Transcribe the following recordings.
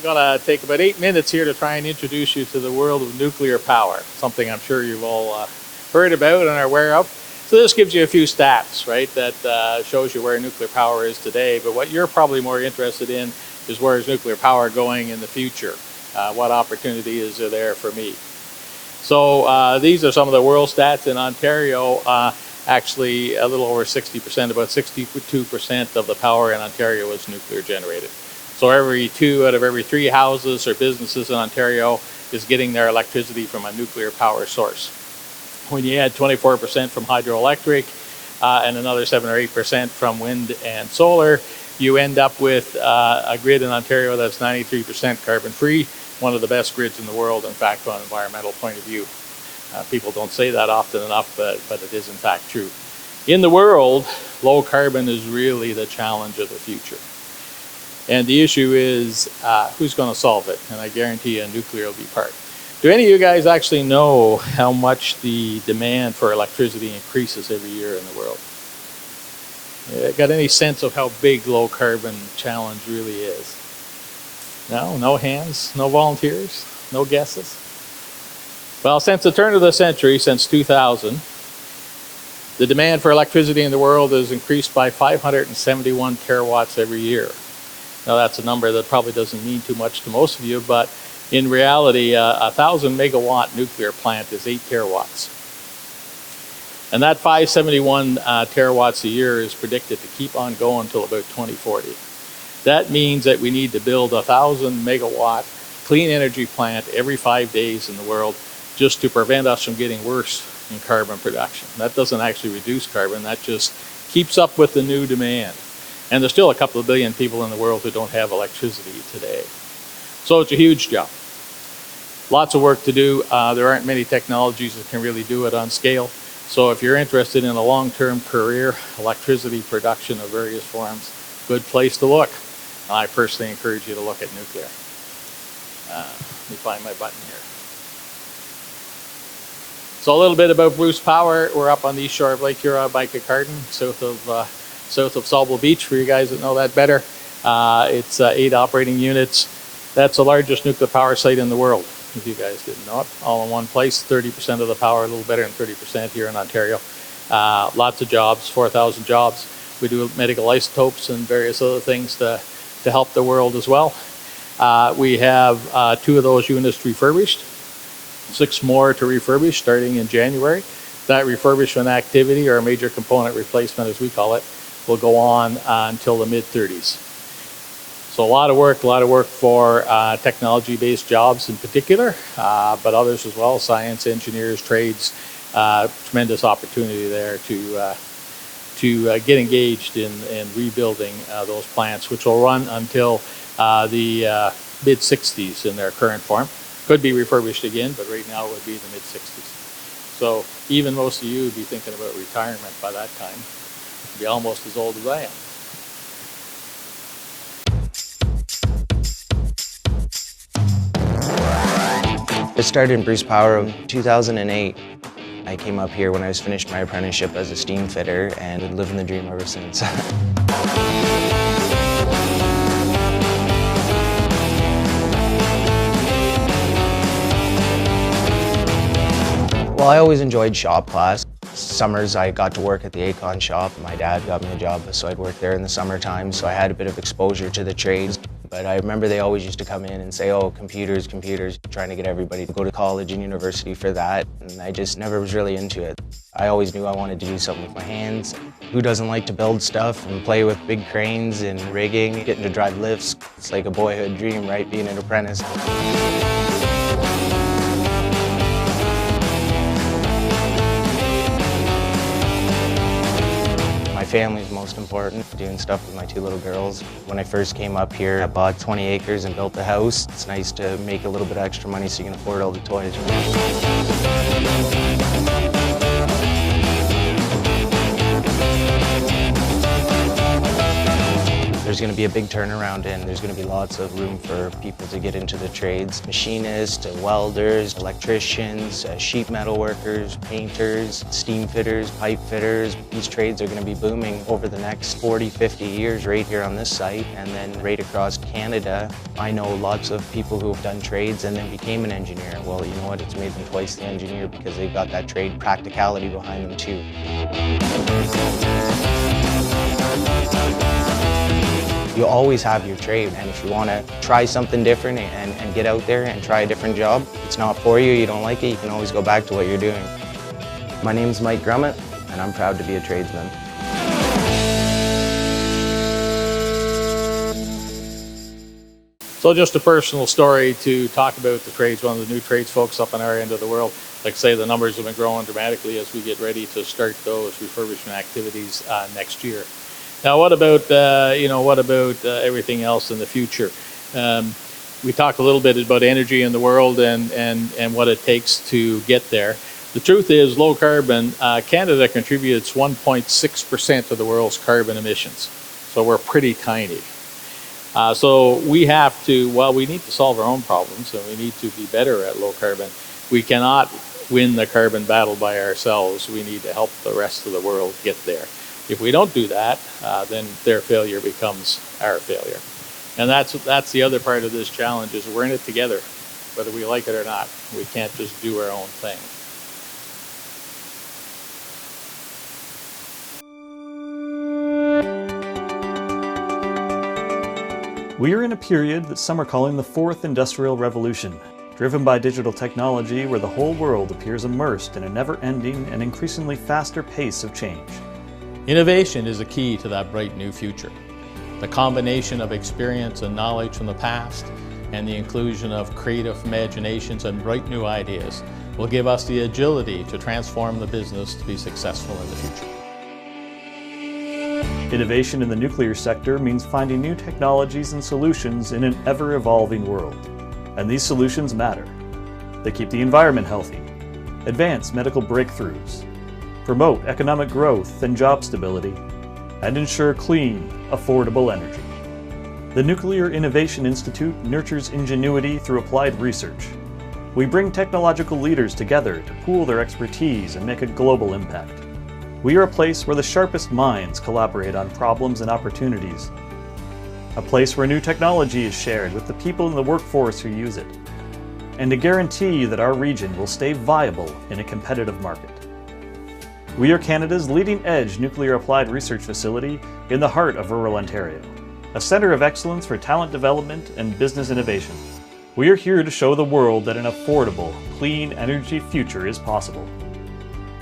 going to take about 8 minutes here to try and introduce you to the world of nuclear power, something I'm sure you've all heard about and are aware of. So this gives you a few stats, right, that shows you where nuclear power is today. But what you're probably more interested in is where is nuclear power going in the future? What opportunity is there for me? So these are some of the world stats in Ontario. Actually, a little over 60%, about 62% of the power in Ontario is nuclear generated. So every 2 out of every 3 houses or businesses in Ontario is getting their electricity from a nuclear power source. When you add 24% from hydroelectric and another 7 or 8% from wind and solar, you end up with a grid in Ontario that's 93% carbon free, one of the best grids in the world, in fact, from an environmental point of view. People don't say that often enough, but it is in fact true. In the world, low carbon is really the challenge of the future. And the issue is who's going to solve it? And I guarantee you nuclear will be part. Do any of you guys actually know how much the demand for electricity increases every year in the world? Got any sense of how big low carbon challenge really is? No? No hands? No volunteers? No guesses? Well, since the turn of the century, since 2000, the demand for electricity in the world has increased by 571 terawatts every year. Now that's a number that probably doesn't mean too much to most of you, but in reality, a 1,000 megawatt nuclear plant is 8 terawatts. And that 571 terawatts a year is predicted to keep on going until about 2040. That means that we need to build a 1,000 megawatt clean energy plant every 5 days in the world just to prevent us from getting worse in carbon production. That doesn't actually reduce carbon, that just keeps up with the new demand. And there's still a couple of billion people in the world who don't have electricity today. So it's a huge job. Lots of work to do. There aren't many technologies that can really do it on scale. So if you're interested in a long-term career, electricity production of various forms, good place to look. I personally encourage you to look at nuclear. Let me find my button here. So a little bit about Bruce Power. We're up on the east shore of Lake Huron by Kincardine, south of Sauble Beach, for you guys that know that better. It's 8 operating units. That's the largest nuclear power site in the world, if you guys didn't know it. All in one place, 30% of the power, a little better than 30% here in Ontario. Lots of jobs, 4,000 jobs. We do medical isotopes and various other things to help the world as well. We have 2 of those units refurbished, 6 more to refurbish starting in January. That refurbishment activity, or major component replacement as we call it, will go on until the mid-30s. So a lot of work for technology-based jobs in particular, but others as well, science, engineers, trades, tremendous opportunity there to get engaged in rebuilding those plants, which will run until the mid-60s in their current form. Could be refurbished again, but right now it would be the mid-60s. So even most of you would be thinking about retirement by that time. You'd be almost as old as I am. It started in Bruce Power in 2008. I came up here when I was finished my apprenticeship as a steam fitter and been living the dream ever since. Well, I always enjoyed shop class. Summers I got to work at the Acon shop. My dad got me a job, so I'd work there in the summertime, so I had a bit of exposure to the trades. But I remember they always used to come in and say, oh, computers, trying to get everybody to go to college and university for that. And I just never was really into it. I always knew I wanted to do something with my hands. Who doesn't like to build stuff and play with big cranes and rigging, getting to drive lifts? It's like a boyhood dream, right, being an apprentice. My family is most important, doing stuff with my 2 little girls. When I first came up here, I bought 20 acres and built a house. It's nice to make a little bit of extra money so you can afford all the toys. there's going to be a big turnaround and there's going to be lots of room for people to get into the trades. Machinists, welders, electricians, sheet metal workers, painters, steam fitters, pipe fitters. These trades are going to be booming over the next 40, 50 years right here on this site and then right across Canada. I know lots of people who have done trades and then became an engineer. Well, you know what? It's made them twice the engineer because they've got that trade practicality behind them too. You always have your trade, and if you want to try something different and get out there and try a different job, it's not for you, you don't like it, you can always go back to what you're doing. My name's Mike Grummett, and I'm proud to be a tradesman. So just a personal story to talk about the trades, one of the new trades folks up on our end of the world. Like I say, the numbers have been growing dramatically as we get ready to start those refurbishment activities next year. Now, what about everything else in the future? We talked a little bit about energy in the world and what it takes to get there. The truth is, low carbon, Canada contributes 1.6% of the world's carbon emissions. So we're pretty tiny. So we have to, we need to solve our own problems and we need to be better at low carbon. We cannot win the carbon battle by ourselves. We need to help the rest of the world get there. If we don't do that, then their failure becomes our failure. And that's the other part of this challenge is we're in it together, whether we like it or not. We can't just do our own thing. We are in a period that some are calling the fourth industrial revolution, driven by digital technology where the whole world appears immersed in a never-ending and increasingly faster pace of change. Innovation is a key to that bright new future. The combination of experience and knowledge from the past and the inclusion of creative imaginations and bright new ideas will give us the agility to transform the business to be successful in the future. Innovation in the nuclear sector means finding new technologies and solutions in an ever-evolving world. And these solutions matter. They keep the environment healthy, advance medical breakthroughs, promote economic growth and job stability, and ensure clean, affordable energy. The Nuclear Innovation Institute nurtures ingenuity through applied research. We bring technological leaders together to pool their expertise and make a global impact. We are a place where the sharpest minds collaborate on problems and opportunities. A place where new technology is shared with the people in the workforce who use it. And to guarantee that our region will stay viable in a competitive market. We are Canada's leading-edge nuclear applied research facility in the heart of rural Ontario, a centre of excellence for talent development and business innovation. We are here to show the world that an affordable, clean energy future is possible.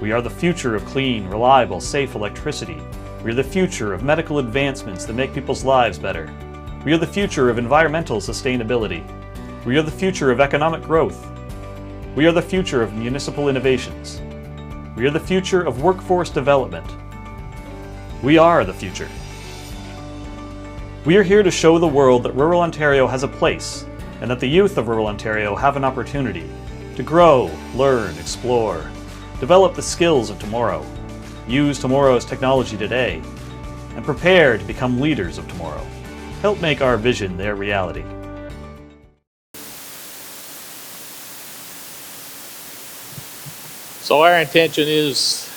We are the future of clean, reliable, safe electricity. We are the future of medical advancements that make people's lives better. We are the future of environmental sustainability. We are the future of economic growth. We are the future of municipal innovations. We are the future of workforce development. We are the future. We are here to show the world that rural Ontario has a place and that the youth of rural Ontario have an opportunity to grow, learn, explore, develop the skills of tomorrow, use tomorrow's technology today, and prepare to become leaders of tomorrow. Help make our vision their reality. So our intention is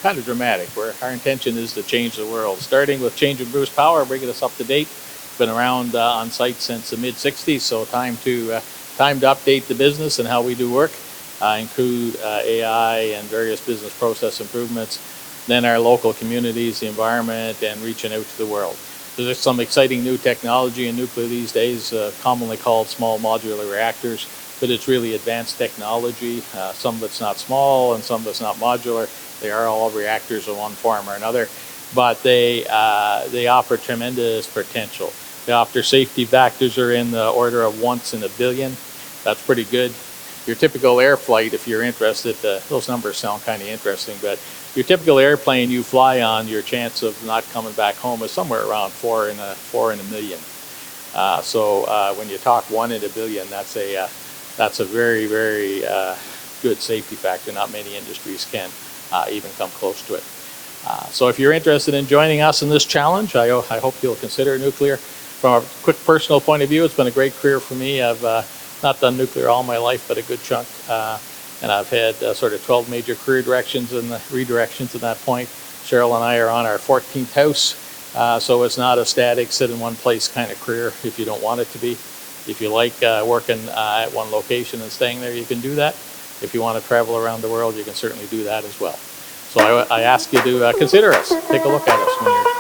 kind of dramatic. Our intention is to change the world, starting with changing Bruce Power, bringing us up to date. Been around on site since the mid-'60s, so time to update the business and how we do work, include AI and various business process improvements, then our local communities, the environment, and reaching out to the world. So there's some exciting new technology in nuclear these days, commonly called small modular reactors. But it's really advanced technology. Some of it's not small and some of it's not modular. They are all reactors of one form or another, but they offer tremendous potential. The after safety factors are in the order of once in a billion. That's pretty good. Your typical air flight, if you're interested, those numbers sound kind of interesting, but your typical airplane you fly on, your chance of not coming back home is somewhere around 4 in a million. So when you talk 1 in a billion, that's a very, very good safety factor. Not many industries can even come close to it. So if you're interested in joining us in this challenge, I hope you'll consider nuclear. From a quick personal point of view, it's been a great career for me. I've not done nuclear all my life, but a good chunk. And I've had sort of 12 major career directions and redirections at that point. Cheryl and I are on our 14th house, so it's not a static, sit in one place kind of career if you don't want it to be. If you like working at one location and staying there, you can do that. If you want to travel around the world, you can certainly do that as well. So I ask you to consider us. Take a look at us when you're